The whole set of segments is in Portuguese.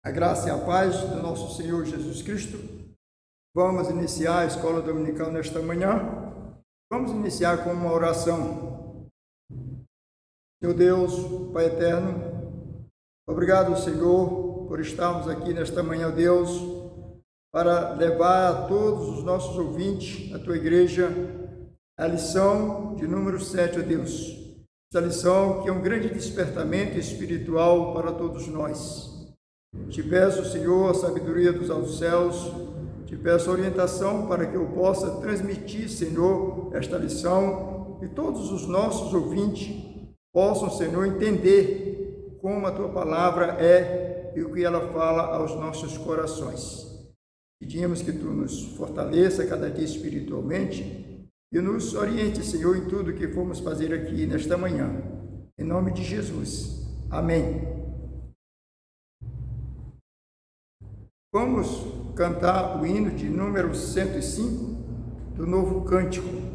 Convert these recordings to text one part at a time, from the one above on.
A graça e a paz do nosso Senhor Jesus Cristo. Vamos iniciar a escola dominical nesta manhã. Vamos iniciar com uma oração. Meu Deus, Pai eterno, obrigado, Senhor, por estarmos aqui nesta manhã, Deus, para levar a todos os nossos ouvintes, a Tua igreja, a lição de número 7, ó Deus. Essa lição que é um grande despertamento espiritual para todos nós. Te peço, Senhor, a sabedoria dos altos céus, te peço a orientação para que eu possa transmitir, Senhor, esta lição e todos os nossos ouvintes possam, Senhor, entender como a Tua palavra é e o que ela fala aos nossos corações. Pedimos que Tu nos fortaleça cada dia espiritualmente e nos oriente, Senhor, em tudo que formos fazer aqui nesta manhã. Em nome de Jesus. Amém. Vamos cantar o hino de número 105 do Novo Cântico.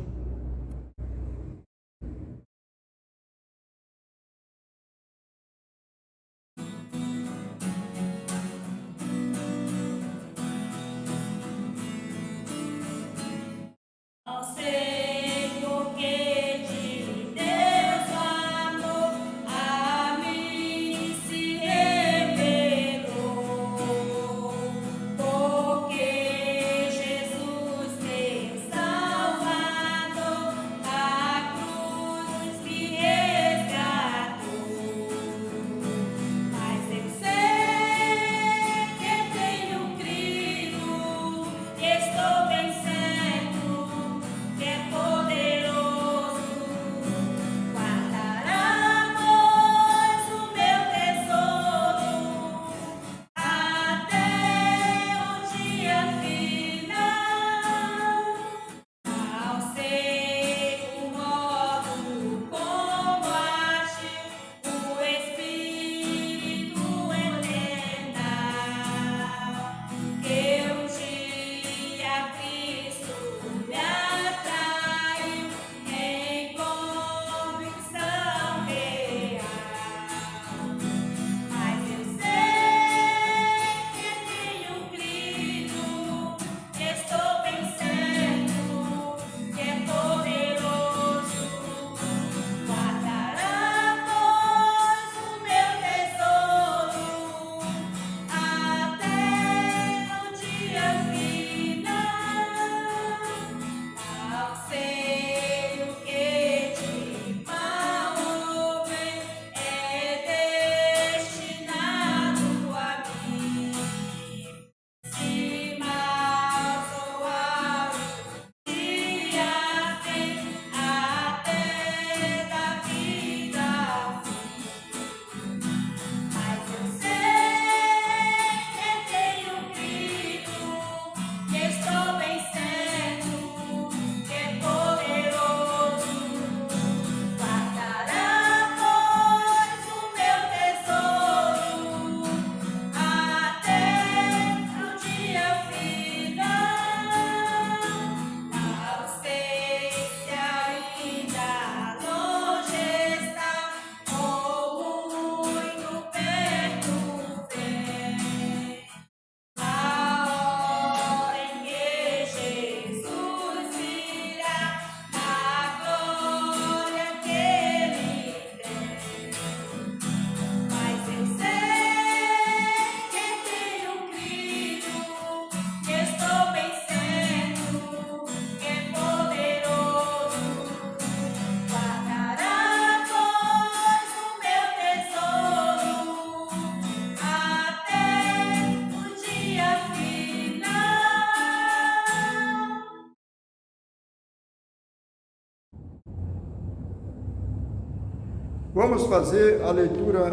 Vamos fazer a leitura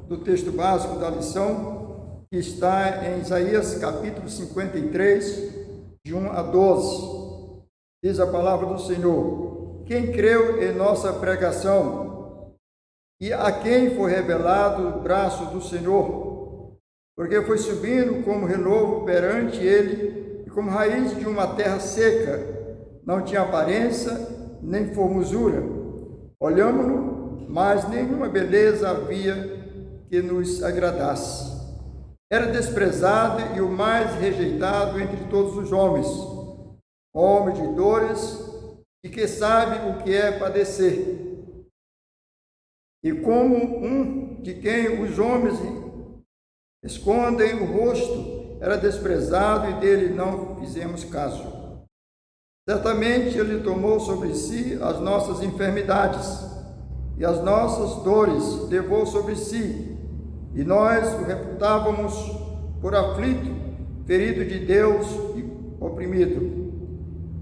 do texto básico da lição, que está em Isaías capítulo 53, de 1 a 12. Diz a palavra do Senhor: quem creu em nossa pregação, e a quem foi revelado o braço do Senhor, porque foi subindo como renovo perante ele, e como raiz de uma terra seca, não tinha aparência nem formosura. Olhamo-no, mas nenhuma beleza havia que nos agradasse. era desprezado e o mais rejeitado entre todos os homens, homem de dores e que sabe o que é padecer. E como um de quem os homens escondem o rosto, era desprezado e dele não fizemos caso. Certamente ele tomou sobre si as nossas enfermidades e as nossas dores levou sobre si, e nós o reputávamos por aflito, ferido de Deus e oprimido.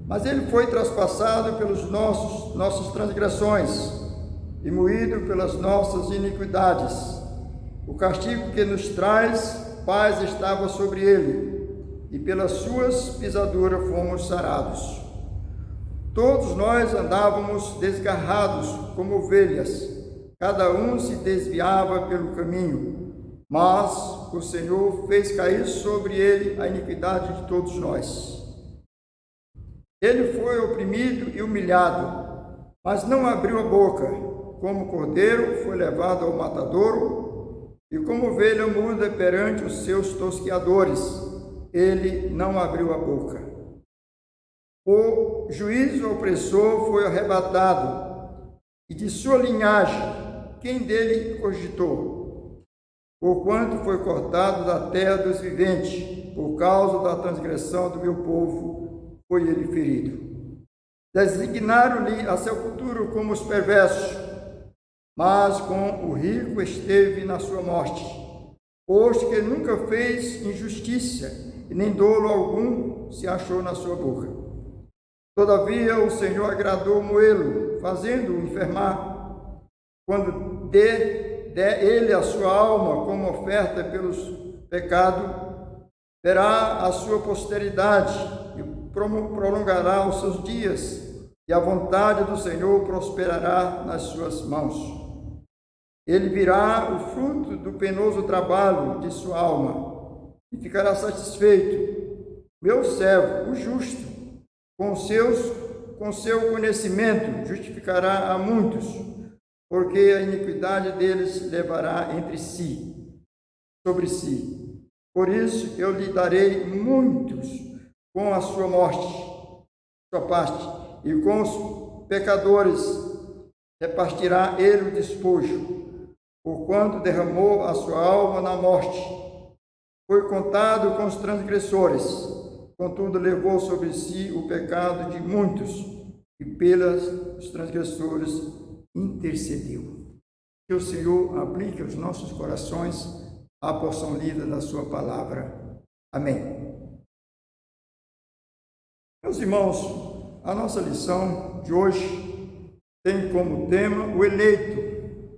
Mas ele foi traspassado pelos nossas transgressões e moído pelas nossas iniquidades. O castigo que nos traz paz estava sobre ele, e pelas suas pisaduras fomos sarados. Todos nós andávamos desgarrados como ovelhas, cada um se desviava pelo caminho, mas o Senhor fez cair sobre ele a iniquidade de todos nós. Ele foi oprimido e humilhado, mas não abriu a boca. Como cordeiro foi levado ao matadouro, e como ovelha muda perante os seus tosqueadores, ele não abriu a boca. O juízo opressor foi arrebatado, e de sua linhagem, quem dele cogitou? Porquanto foi cortado da terra dos viventes, por causa da transgressão do meu povo, foi ele ferido. Designaram-lhe a sepultura como os perversos, mas com o rico esteve na sua morte, posto que nunca fez injustiça, e nem dolo algum se achou na sua boca. Todavia o Senhor agradou moê-lo, fazendo-o enfermar, quando der ele a sua alma como oferta pelos pecados, verá a sua posteridade e prolongará os seus dias, e a vontade do Senhor prosperará nas suas mãos. Ele virá o fruto do penoso trabalho de sua alma e ficará satisfeito. Meu servo, o justo, com seu conhecimento justificará a muitos, porque a iniquidade deles levará sobre si. Por isso eu lhe darei muitos com a sua parte, e com os pecadores repartirá ele o despojo, porquanto derramou a sua alma na morte. Foi contado com os transgressores, contudo levou sobre si o pecado de muitos, e pelos transgressores intercedeu. Que o Senhor aplique aos nossos corações a porção lida da sua palavra. Amém. Meus irmãos, a nossa lição de hoje tem como tema o eleito,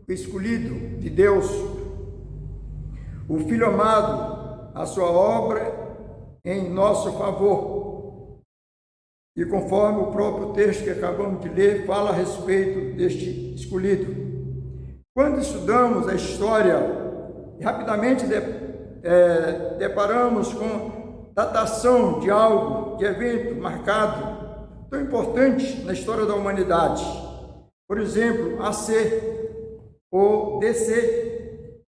o escolhido de Deus, o Filho amado, a sua obra em nosso favor. E conforme o próprio texto que acabamos de ler, fala a respeito deste escolhido. Quando estudamos a história, rapidamente deparamos com datação de algo, de evento marcado, tão importante na história da humanidade. Por exemplo, AC ou DC.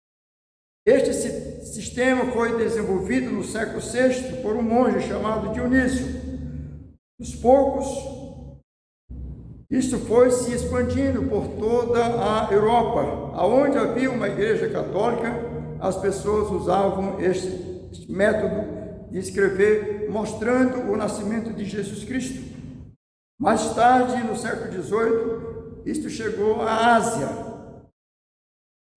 Este sistema foi desenvolvido no século VI por um monge chamado Dionísio. Aos poucos, isso foi se expandindo por toda a Europa. Aonde havia uma igreja católica, as pessoas usavam este método de escrever, mostrando o nascimento de Jesus Cristo. Mais tarde, no século XVIII, isto chegou à Ásia.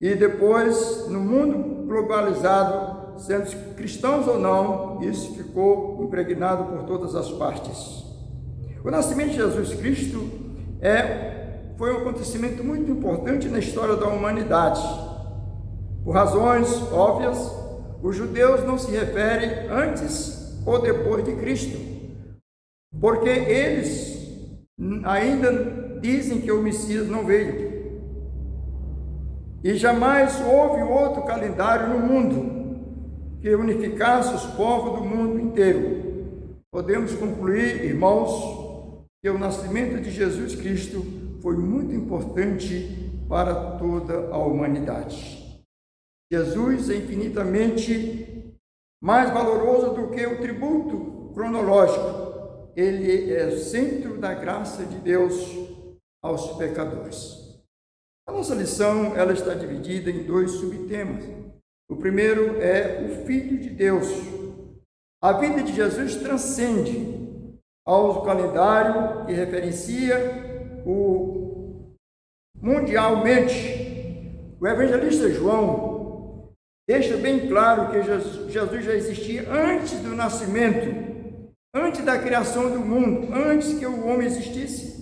E depois, no mundo globalizado, sendo cristãos ou não, isso ficou impregnado por todas as partes. O nascimento de Jesus Cristo foi um acontecimento muito importante na história da humanidade. Por razões óbvias, os judeus não se referem antes ou depois de Cristo, porque eles ainda dizem que o Messias não veio. E jamais houve outro calendário no mundo que unificasse os povos do mundo inteiro. Podemos concluir, irmãos, que o nascimento de Jesus Cristo foi muito importante para toda a humanidade. Jesus é infinitamente mais valoroso do que o tributo cronológico. Ele é o centro da graça de Deus aos pecadores. A nossa lição, ela está dividida em 2 subtemas. O primeiro é o Filho de Deus. A vida de Jesus transcende ao calendário que referencia o mundialmente. O evangelista João deixa bem claro que Jesus já existia antes do nascimento, antes da criação do mundo, antes que o homem existisse.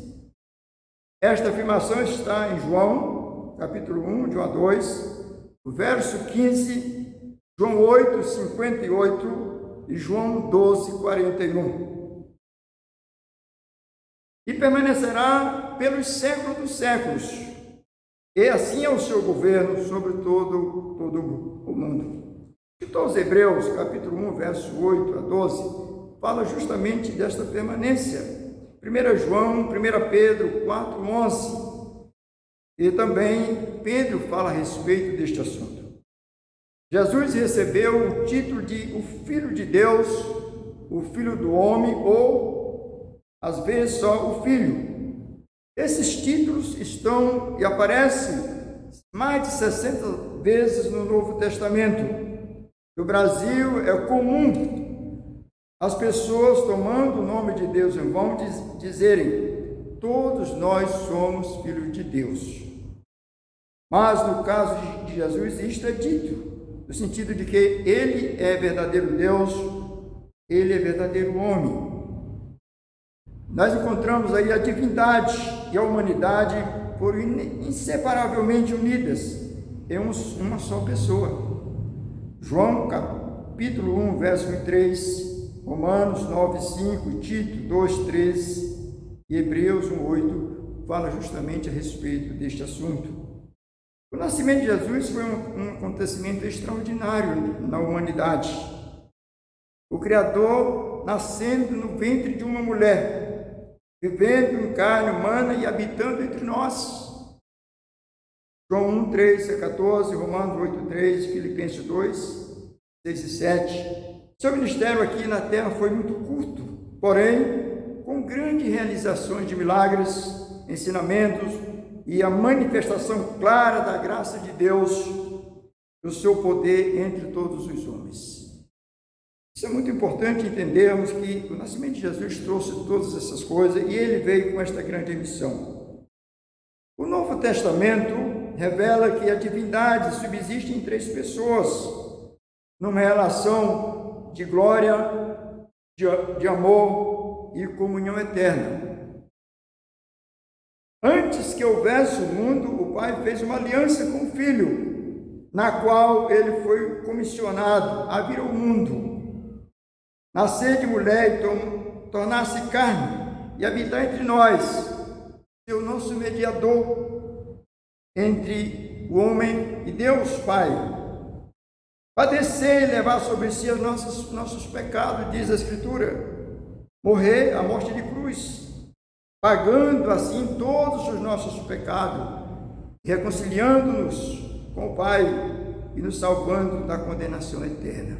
Esta afirmação está em João, capítulo 1, de 1 a 2, o verso 15, João 8, 58 e João 12, 41. E permanecerá pelos séculos dos séculos, e assim é o seu governo sobre todo o mundo. Então, os Hebreus, capítulo 1, verso 8 a 12, fala justamente desta permanência. 1 João, 1 Pedro 4, 11, e também Pedro fala a respeito deste assunto. Jesus recebeu o título de o Filho de Deus, o Filho do Homem, ou às vezes só o Filho. Esses títulos estão e aparecem mais de 60 vezes no Novo Testamento. No Brasil é comum as pessoas, tomando o nome de Deus em vão, dizerem: todos nós somos filhos de Deus. Mas no caso de Jesus, isto é dito, no sentido de que Ele é verdadeiro Deus, Ele é verdadeiro homem. Nós encontramos aí a divindade e a humanidade por inseparavelmente unidas em uma só pessoa. João capítulo 1, verso 3, Romanos 9, 5, Tito 2, 13 e Hebreus 1, 8 fala justamente a respeito deste assunto. O nascimento de Jesus foi um acontecimento extraordinário na humanidade. O Criador nascendo no ventre de uma mulher, vivendo em carne humana e habitando entre nós. João 1, 3 a 14, Romanos 8, 3, Filipenses 2, 6 e 7. Seu ministério aqui na terra foi muito curto, porém, com grandes realizações de milagres, ensinamentos e a manifestação clara da graça de Deus, do seu poder entre todos os homens. Isso é muito importante entendermos que o nascimento de Jesus trouxe todas essas coisas e ele veio com esta grande missão. O Novo Testamento revela que a divindade subsiste em 3 pessoas, numa relação de glória, de amor e comunhão eterna. Antes que houvesse o mundo, o Pai fez uma aliança com o Filho, na qual ele foi comissionado a vir ao mundo, nascer de mulher e tornar-se carne e habitar entre nós, ser o nosso mediador entre o homem e Deus Pai. Padecer e levar sobre si os nossos pecados, diz a Escritura. Morrer a morte de cruz, pagando assim todos os nossos pecados, reconciliando-nos com o Pai e nos salvando da condenação eterna.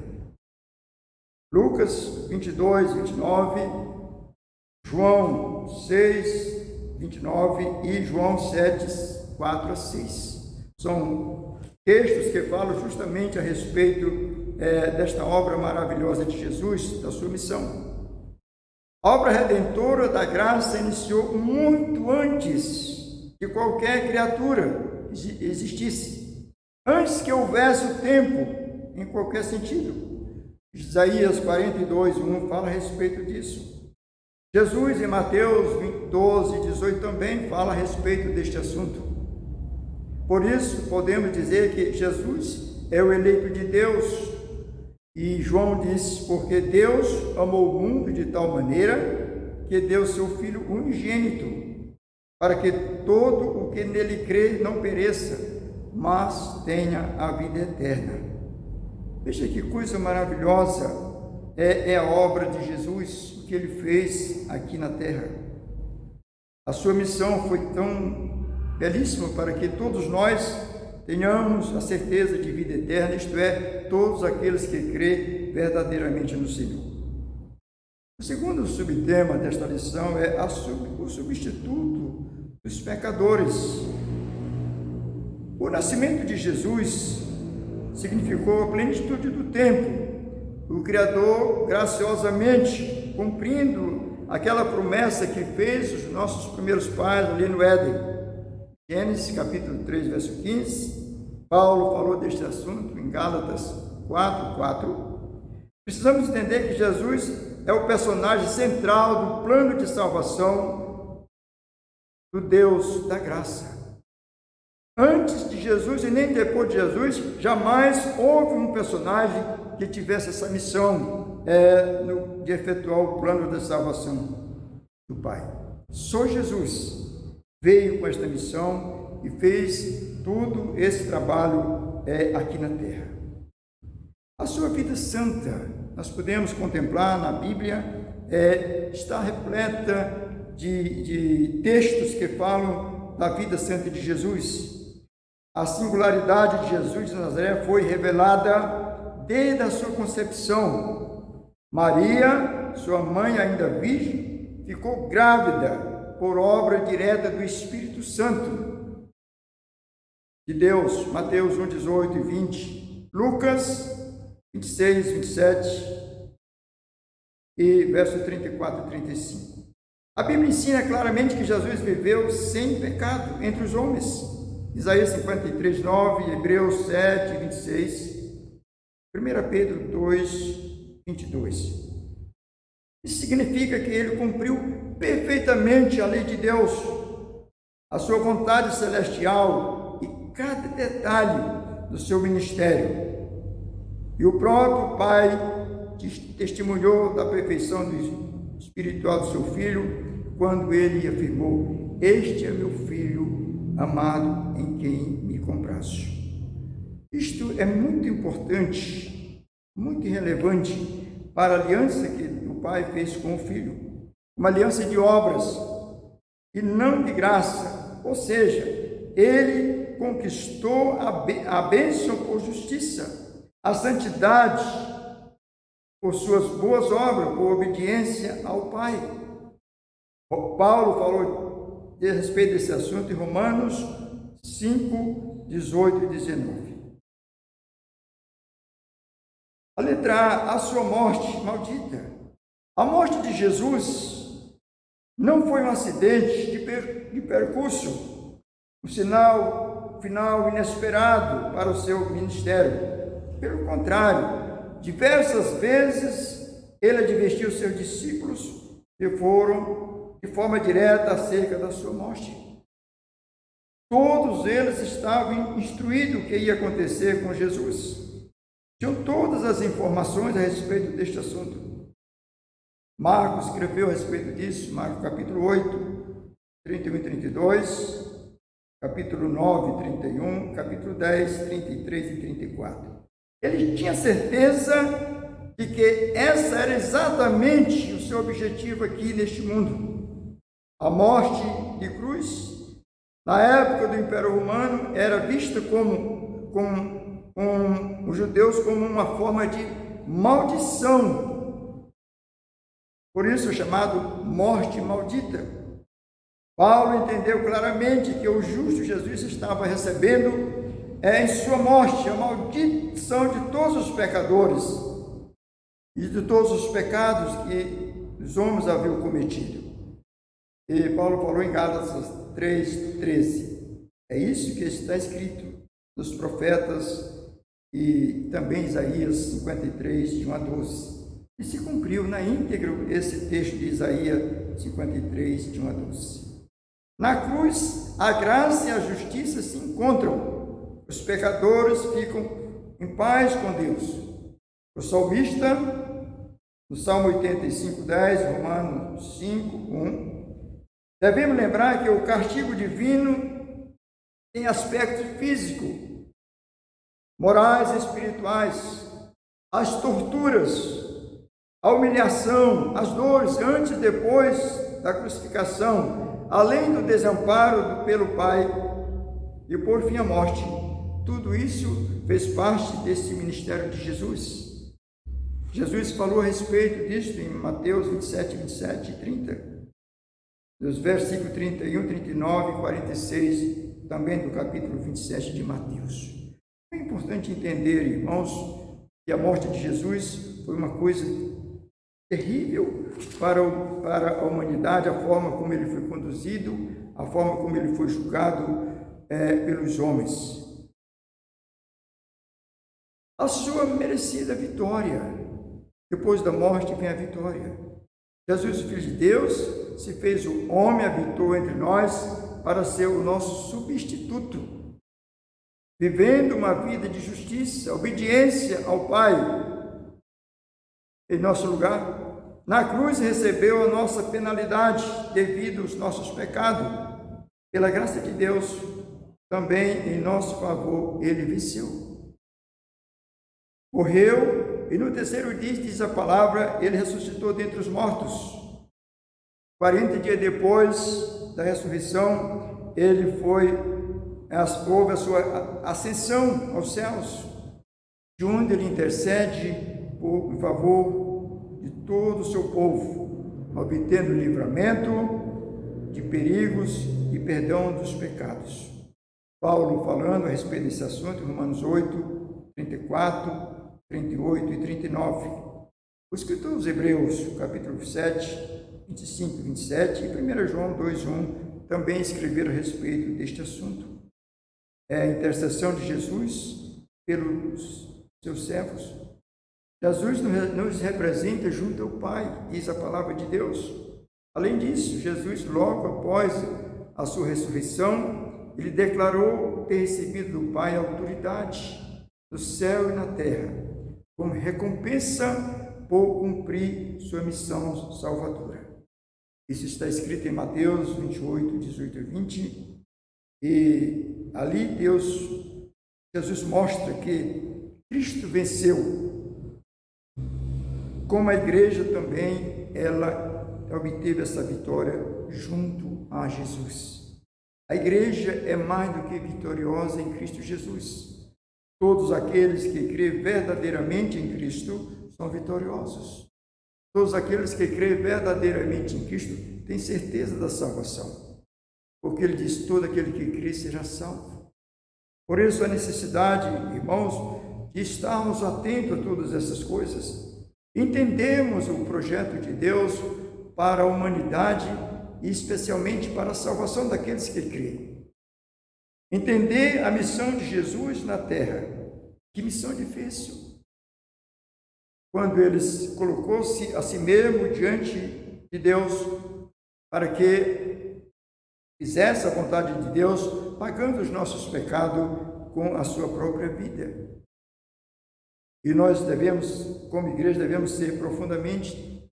Lucas 22, 29, João 6, 29 e João 7, 4 a 6. São textos que falam justamente a respeito desta obra maravilhosa de Jesus, da sua missão. A obra redentora da graça iniciou muito antes que qualquer criatura existisse, antes que houvesse o tempo em qualquer sentido. Isaías 42, 1 fala a respeito disso. Jesus, em Mateus 12, 18, também fala a respeito deste assunto. Por isso, podemos dizer que Jesus é o eleito de Deus. E João disse: porque Deus amou o mundo de tal maneira que deu seu Filho unigênito, para que todo o que nele crê não pereça, mas tenha a vida eterna. Veja que coisa maravilhosa é a obra de Jesus, o que ele fez aqui na terra. A sua missão foi tão belíssima para que todos nós tenhamos a certeza de vida eterna, isto é, todos aqueles que crê verdadeiramente no Senhor. O segundo subtema desta lição é o substituto dos pecadores. O nascimento de Jesus significou a plenitude do tempo, o Criador graciosamente cumprindo aquela promessa que fez os nossos primeiros pais ali no Éden. Gênesis capítulo 3, verso 15, Paulo falou deste assunto em Gálatas 4:4. Precisamos entender que Jesus é o personagem central do plano de salvação do Deus da graça. Antes de Jesus e nem depois de Jesus, jamais houve um personagem que tivesse essa missão de efetuar o plano da salvação do Pai. Só Jesus veio com esta missão e fez todo esse trabalho aqui na terra. A sua vida santa, nós podemos contemplar na Bíblia, está repleta de textos que falam da vida santa de Jesus. A singularidade de Jesus de Nazaré foi revelada desde a sua concepção. Maria, sua mãe ainda virgem, ficou grávida por obra direta do Espírito Santo de Deus. Mateus 1, 18 e 20. Lucas 26, 27 e verso 34 e 35. A Bíblia ensina claramente que Jesus viveu sem pecado entre os homens. Isaías 53, 9, Hebreus 7, 26, 1 Pedro 2, 22. Isso significa que ele cumpriu perfeitamente a lei de Deus, a sua vontade celestial e cada detalhe do seu ministério. E o próprio Pai testemunhou da perfeição espiritual do seu Filho quando ele afirmou: "Este é meu Filho amado, em quem me comprazo." Isto é muito importante, muito relevante para a aliança que o Pai fez com o Filho. Uma aliança de obras e não de graça. Ou seja, ele conquistou a bênção por justiça, a santidade por suas boas obras, por obediência ao Pai. Paulo falou a respeito desse assunto em Romanos 5, 18 e 19. A letra A, a sua morte maldita. A morte de Jesus não foi um acidente de percurso, um final inesperado para o seu ministério. Pelo contrário, diversas vezes ele advertiu seus discípulos que foram de forma direta acerca da sua morte. Todos eles estavam instruídos o que ia acontecer com Jesus. Tinham todas as informações a respeito deste assunto. Marcos escreveu a respeito disso, Marcos capítulo 8, 31 e 32, capítulo 9, 31, capítulo 10, 33 e 34. Ele tinha certeza de que essa era exatamente o seu objetivo aqui neste mundo. A morte de cruz, na época do Império Romano, era vista como os judeus como uma forma de maldição. Por isso é chamado morte maldita. Paulo entendeu claramente que o justo Jesus estava recebendo em sua morte a maldição de todos os pecadores e de todos os pecados que os homens haviam cometido. E Paulo falou em Gálatas 3:13. É isso que está escrito nos profetas e também Isaías 53, de 1 a 12. E se cumpriu na íntegra esse texto de Isaías 53, de 1 a 12. Na cruz, a graça e a justiça se encontram. Os pecadores ficam em paz com Deus. O salmista, no Salmo 85:10, Romanos 5:1, devemos lembrar que o castigo divino tem aspecto físico, morais e espirituais. As torturas, a humilhação, as dores antes e depois da crucificação, além do desamparo pelo Pai e por fim a morte. Tudo isso fez parte desse ministério de Jesus. Jesus falou a respeito disso em Mateus 27, 27 e 30, dos versículos 31, 39 e 46, também do capítulo 27 de Mateus. É importante entender, irmãos, que a morte de Jesus foi uma coisa terrível para a humanidade, a forma como ele foi conduzido, a forma como ele foi julgado pelos homens. A sua merecida vitória. Depois da morte vem a vitória. Jesus, o Filho de Deus, se fez o homem, habitou entre nós para ser o nosso substituto, vivendo uma vida de justiça, obediência ao Pai, em nosso lugar. Na cruz recebeu a nossa penalidade devido aos nossos pecados. Pela graça de Deus, também em nosso favor, ele venceu. Morreu e no terceiro dia, diz a palavra, ele ressuscitou dentre os mortos. 40 dias depois da ressurreição, houve a sua ascensão aos céus, de onde ele intercede em favor de todo o seu povo, obtendo livramento de perigos e perdão dos pecados. Paulo falando a respeito desse assunto, em Romanos 8, 34, 38 e 39. O escritor aos Hebreus, capítulo 7, 25 e 27, e 1 João 2:1, também escreveram a respeito deste assunto. É a intercessão de Jesus pelos seus servos. Jesus nos representa junto ao Pai, diz a palavra de Deus. Além disso, Jesus, logo após a sua ressurreição, ele declarou ter recebido do Pai a autoridade no céu e na terra, como recompensa por cumprir sua missão salvadora. Isso está escrito em Mateus 28, 18 e 20, e ali Jesus mostra que Cristo venceu, como a igreja também, ela obteve essa vitória junto a Jesus. A igreja é mais do que vitoriosa em Cristo Jesus. Todos aqueles que creem verdadeiramente em Cristo são vitoriosos. Todos aqueles que creem verdadeiramente em Cristo têm certeza da salvação, porque ele diz: todo aquele que crê será salvo. Por isso a necessidade, irmãos, de estarmos atentos a todas essas coisas, entendemos o projeto de Deus para a humanidade e especialmente para a salvação daqueles que creem. Entender a missão de Jesus na terra. Que missão difícil! Quando ele colocou-se a si mesmo diante de Deus para que fizesse a vontade de Deus, pagando os nossos pecados com a sua própria vida. E nós como igreja, devemos ser profundamente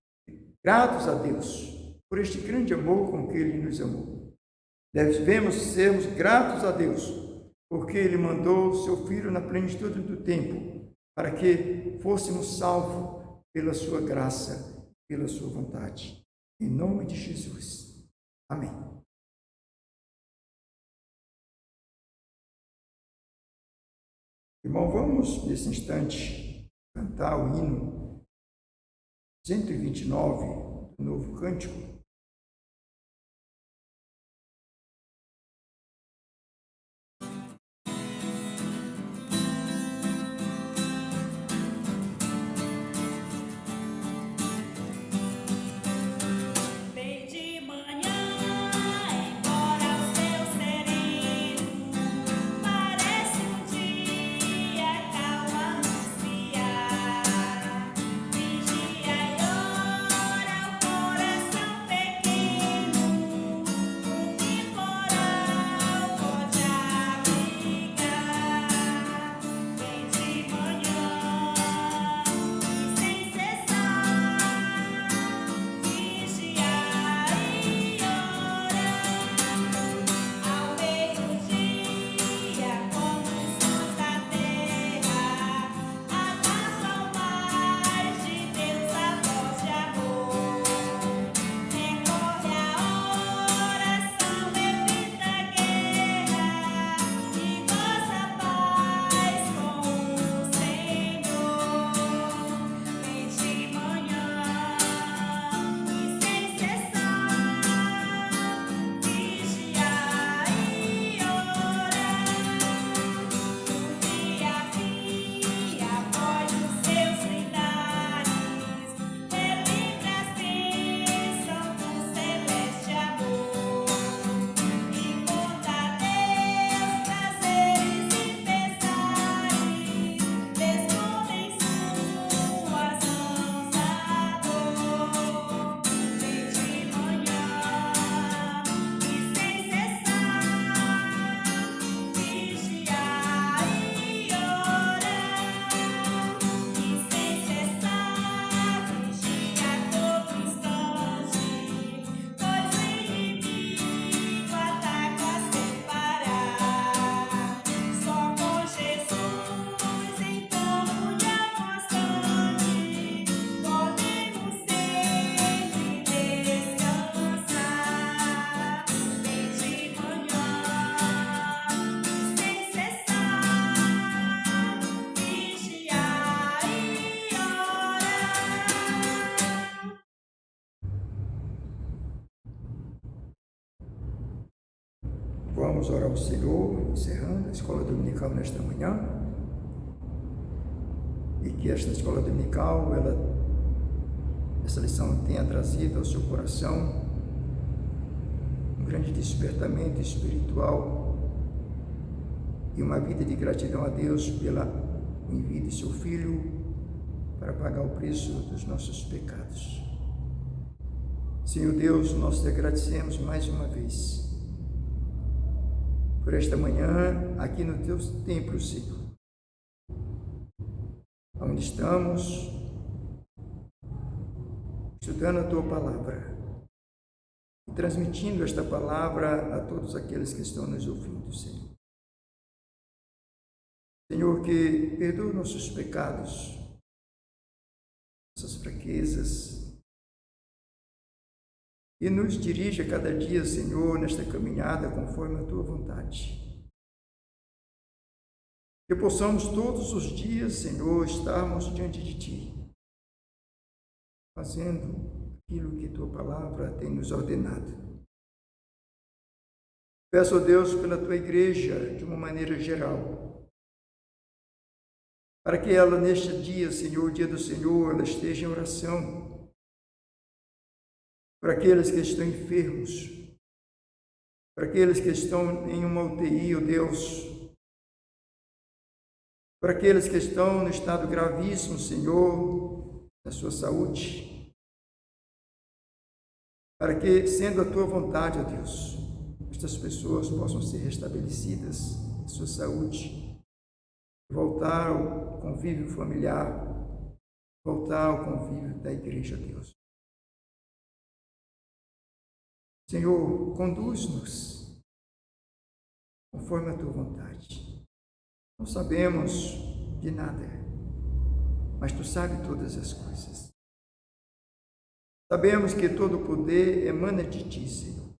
gratos a Deus por este grande amor com que Ele nos amou. Devemos sermos gratos a Deus, porque Ele mandou o seu Filho na plenitude do tempo, para que fôssemos salvos pela sua graça, pela sua vontade. Em nome de Jesus. Amém. Irmão, vamos nesse instante cantar o hino 129 do Novo Cântico. Vigia e ora o coração. Vamos orar ao Senhor, encerrando a escola dominical nesta manhã. E que esta escola dominical, essa lição tenha trazido ao seu coração um grande despertamento espiritual e uma vida de gratidão a Deus pela envio de seu Filho para pagar o preço dos nossos pecados. Senhor Deus, nós te agradecemos mais uma vez por esta manhã aqui no teu templo, Senhor, onde estamos estudando a tua palavra e transmitindo esta palavra a todos aqueles que estão nos ouvindo, Senhor. Senhor, que perdoe nossos pecados, nossas fraquezas, e nos dirija cada dia, Senhor, nesta caminhada conforme a tua vontade. Que possamos todos os dias, Senhor, estarmos diante de ti, fazendo aquilo que tua palavra tem nos ordenado. Peço a Deus pela tua igreja, de uma maneira geral, para que ela neste dia, Senhor, dia do Senhor, ela esteja em oração, para aqueles que estão enfermos, para aqueles que estão em uma UTI, ó Deus, para aqueles que estão no estado gravíssimo, Senhor, da sua saúde, para que, sendo a tua vontade, ó Deus, estas pessoas possam ser restabelecidas em sua saúde, voltar ao convívio familiar, voltar ao convívio da igreja, Deus. Senhor, conduz-nos conforme a tua vontade. Não sabemos de nada, mas tu sabes todas as coisas. Sabemos que todo o poder emana de ti, Senhor,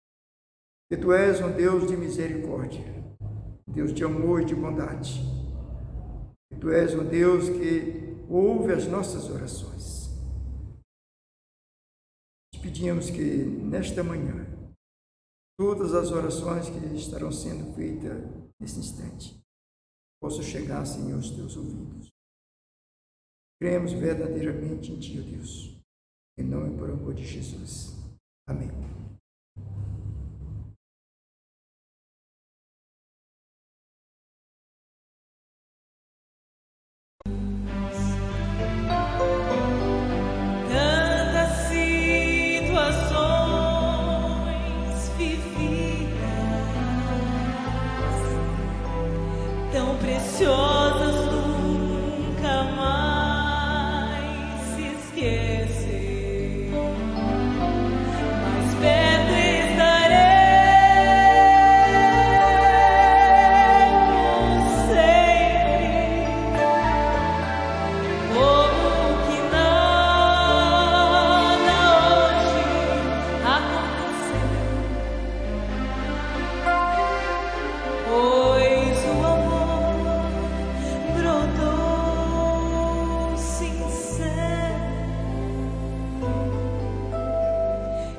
que tu és um Deus de misericórdia, Deus de amor e de bondade, que tu és um Deus que ouve as nossas orações. Te pedimos que nesta manhã todas as orações que estarão sendo feitas nesse instante possam chegar, Senhor, aos teus ouvidos. Cremos verdadeiramente em ti, ó Deus, em nome e por amor de Jesus. Amém. Preciosas nunca mais se esquecer, mas perto estaremos sempre, como que nada hoje aconteceu, pois o amor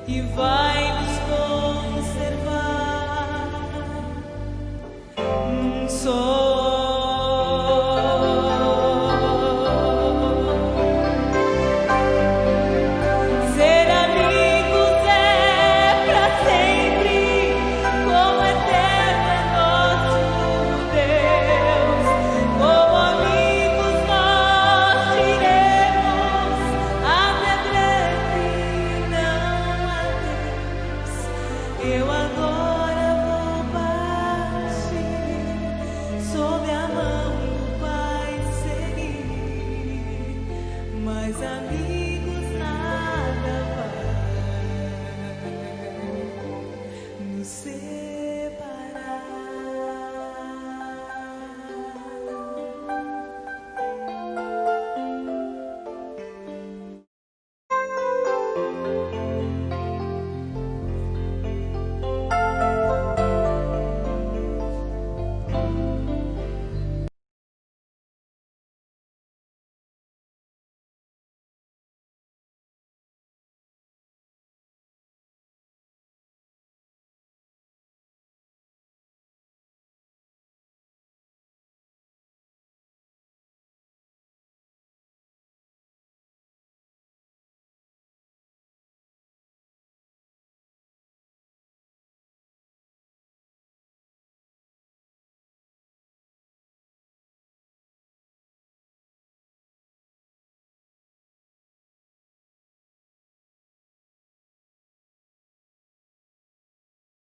e vai nos conservar um só. Ser amigos é pra sempre, como eterno é nosso Deus. Como amigos nós iremos até breve. Não adeus, eu